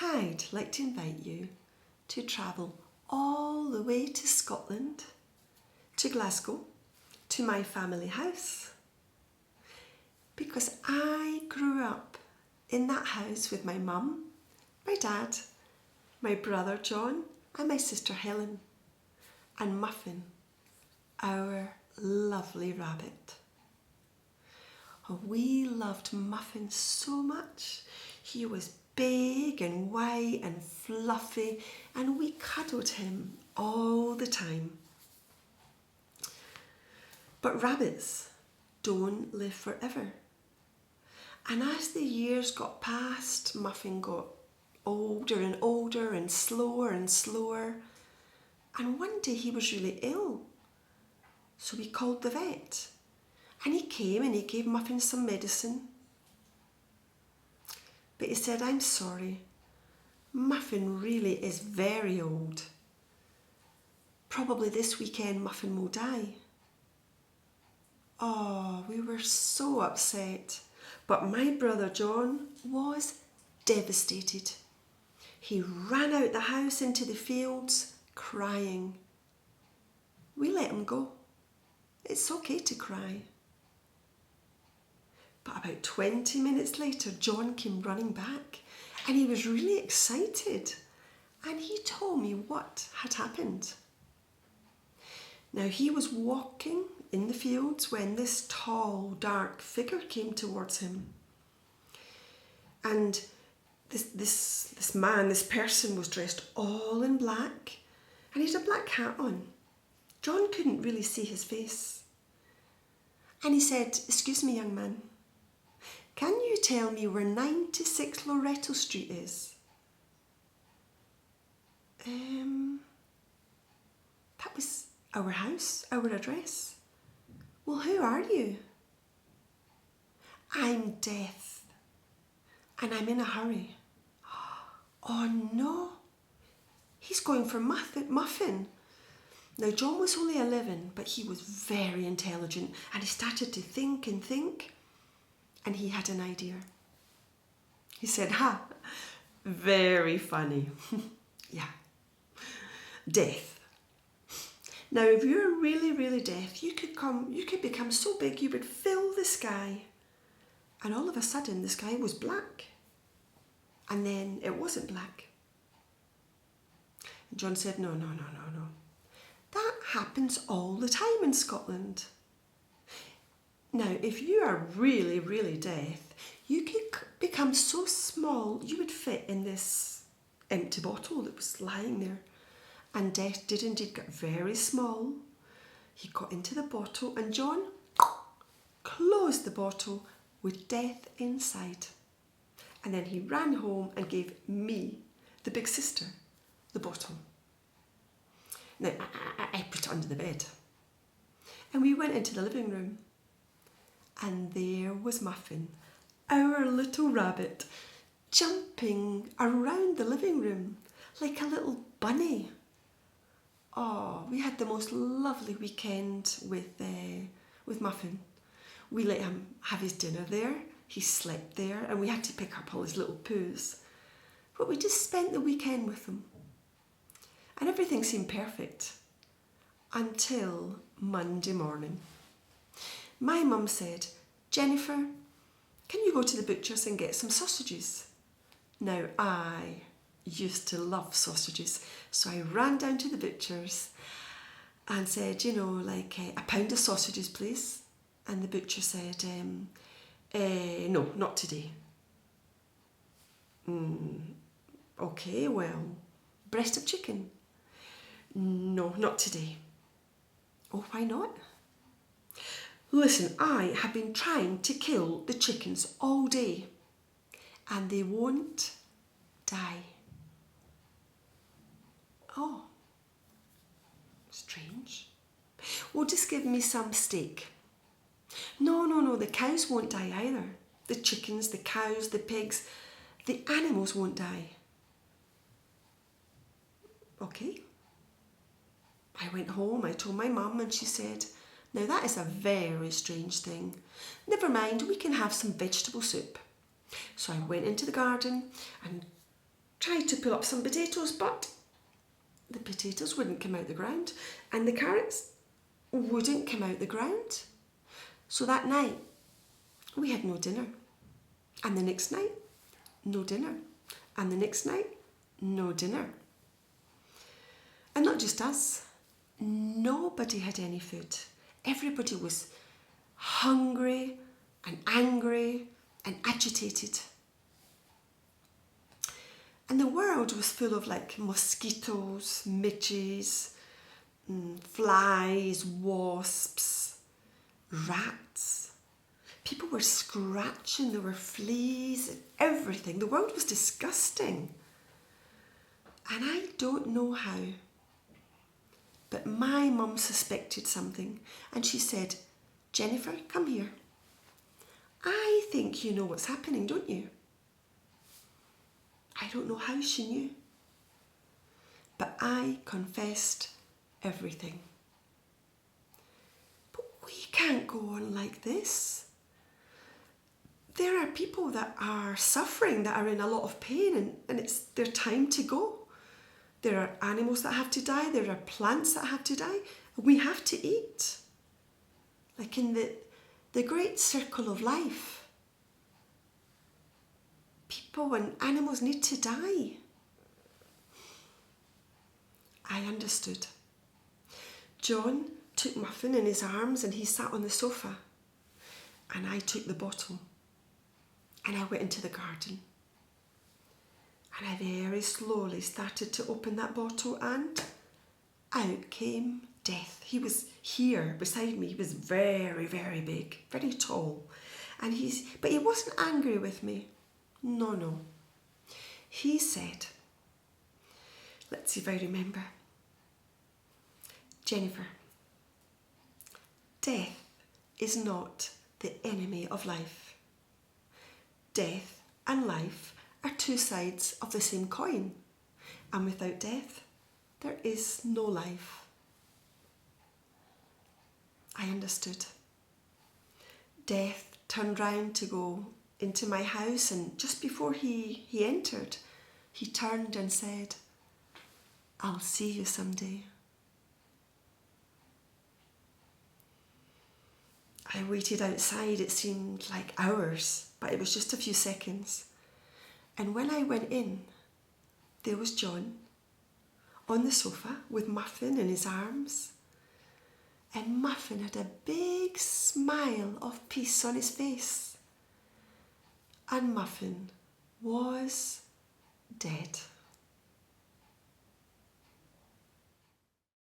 I'd like to invite you to travel all the way to Scotland, to Glasgow, to my family house. Because I grew up in that house with my mum, my dad, my brother John and my sister Helen, and Muffin, our lovely rabbit. Oh, we loved Muffin so much. He was big and white and fluffy, and we cuddled him all the time. But rabbits don't live forever. And as the years got past, Muffin got older and older and slower. And one day he was really ill. So we called the vet. And he came and he gave Muffin some medicine. But he said, I'm sorry, Muffin really is very old. Probably this weekend Muffin will die. Oh, we were so upset. But my brother John was devastated. He ran out the house into the fields crying. We let him go. It's okay to cry. But about 20 minutes later, John came running back and he was really excited. And he told me what had happened. Now, he was walking in the fields when this tall, dark figure came towards him. And this man, this person was dressed all in black and he had a black hat on. John couldn't really see his face. And he said, excuse me, young man, can you tell me where 96 Loretto Street is? That was our house, our address. Well, who are you? I'm Death, and I'm in a hurry. Oh no, he's going for Muffin. Now, John was only 11, but he was very intelligent, and he started to think, and he had an idea. He said, very funny. Yeah, Death. Now, if you're really, really deaf, you could become so big you would fill the sky. And all of a sudden, the sky was black. And then it wasn't black. And John said, no. That happens all the time in Scotland. Now, if you are really, really deaf, you could become so small you would fit in this empty bottle that was lying there. And Death did indeed get very small. He got into the bottle and John closed the bottle with Death inside. And then he ran home and gave me, the big sister, the bottle. Now, I put it under the bed. And we went into the living room. And there was Muffin, our little rabbit, jumping around the living room like a little bunny. Oh, we had the most lovely weekend with Muffin. We let him have his dinner there. He slept there and we had to pick up all his little poos. But we just spent the weekend with him. And everything seemed perfect until Monday morning. My mum said, Jennifer, can you go to the butcher's and get some sausages? Now, I used to love sausages, so I ran down to the butcher's and said, like a pound of sausages, please. And the butcher said, no, not today. Okay, well, breast of chicken? No, not today. Oh, why not? Listen, I have been trying to kill the chickens all day and they won't die. Oh, strange. Well, just give me some steak. No, the cows won't die either. The chickens, the cows, the pigs, the animals won't die. Okay. I went home, I told my mum and she said, now that is a very strange thing. Never mind, we can have some vegetable soup. So I went into the garden and tried to pull up some potatoes, but the potatoes wouldn't come out the ground and the carrots wouldn't come out the ground. So that night, we had no dinner. And the next night, no dinner. And the next night, no dinner. And not just us. Nobody had any food. Everybody was hungry and angry and agitated. And the world was full of like mosquitoes, midges, flies, wasps, rats. People were scratching, there were fleas, everything. The world was disgusting. And I don't know how, but my mum suspected something and she said, Jennifer, come here. I think you know what's happening, don't you? I don't know how she knew, but I confessed everything. But we can't go on like this. There are people that are suffering, that are in a lot of pain, and it's their time to go. There are animals that have to die, there are plants that have to die. We have to eat. Like in the great circle of life. People and animals need to die. I understood. John took Muffin in his arms and he sat on the sofa. And I took the bottle and I went into the garden. And I very slowly started to open that bottle and out came Death. He was here beside me. He was very, very big, very tall. But he wasn't angry with me. No. He said, let's see if I remember. Jennifer, death is not the enemy of life. Death and life are two sides of the same coin. And without death, there is no life. I understood. Death turned round to go into my house, and just before he entered, he turned and said, I'll see you someday. I waited outside, it seemed like hours, but it was just a few seconds. And when I went in, there was John on the sofa with Muffin in his arms. And Muffin had a big smile of peace on his face. And Muffin was dead.